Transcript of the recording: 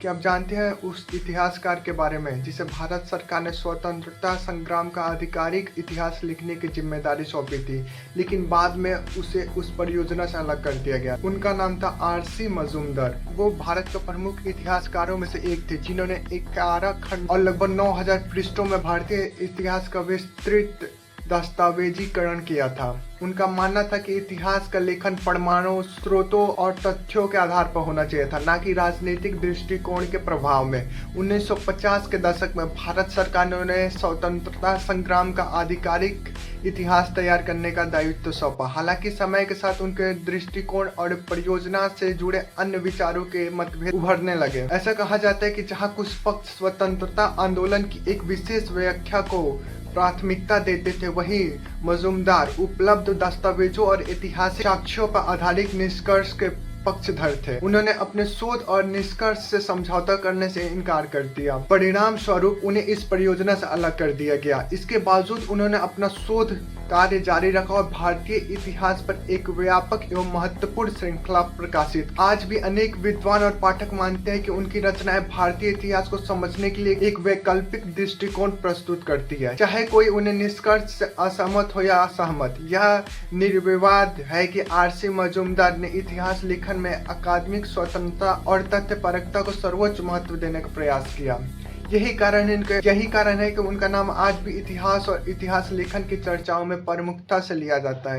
क्या आप जानते हैं उस इतिहासकार के बारे में जिसे भारत सरकार ने स्वतंत्रता संग्राम का आधिकारिक इतिहास लिखने की जिम्मेदारी सौंपी थी, लेकिन बाद में उसे उस परियोजना से अलग कर दिया गया। उनका नाम था आर.सी. मजूमदार। वो भारत के प्रमुख इतिहासकारों में से एक थे, जिन्होंने 11 खंड और लगभग 9000 पृष्ठों में भारतीय इतिहास का विस्तृत दस्तावेजीकरण किया था। उनका मानना था कि इतिहास का लेखन परमाणु स्रोतों और तथ्यों के आधार पर होना चाहिए था, न कि राजनीतिक दृष्टिकोण के प्रभाव में। 1950 के दशक में भारत सरकार ने उन्हें स्वतंत्रता संग्राम का आधिकारिक इतिहास तैयार करने का दायित्व सौंपा। हालांकि समय के साथ उनके दृष्टिकोण और परियोजना से जुड़े अन्य विचारों के मतभेद उभरने लगे। ऐसा कहा जाता है कि जहाँ कुछ पक्ष स्वतंत्रता आंदोलन की एक विशेष व्याख्या को प्राथमिकता देते थे, वहीं मजूमदार उपलब्ध दस्तावेजों और ऐतिहासिक साक्ष्यों पर आधारित निष्कर्ष के पक्षधर थे। उन्होंने अपने शोध और निष्कर्ष से समझौता करने से इनकार कर दिया। परिणाम स्वरूप उन्हें इस परियोजना से अलग कर दिया गया। इसके बावजूद उन्होंने अपना शोध कार्य जारी रखा और भारतीय इतिहास पर एक व्यापक एवं महत्वपूर्ण श्रृंखला प्रकाशित। आज भी अनेक विद्वान और पाठक मानते हैं कि उनकी रचनाएं भारतीय इतिहास को समझने के लिए एक वैकल्पिक दृष्टिकोण प्रस्तुत करती है। चाहे कोई उन्हें निष्कर्ष से असहमत हो या असहमत, यह निर्विवाद है कि आर.सी. मजूमदार ने इतिहास लेखन में अकादमिक स्वतंत्रता और तथ्यपरकता को सर्वोच्च महत्व देने का प्रयास किया। यही कारण है कि उनका नाम आज भी इतिहास और इतिहास लेखन की चर्चाओं में प्रमुखता से लिया जाता है।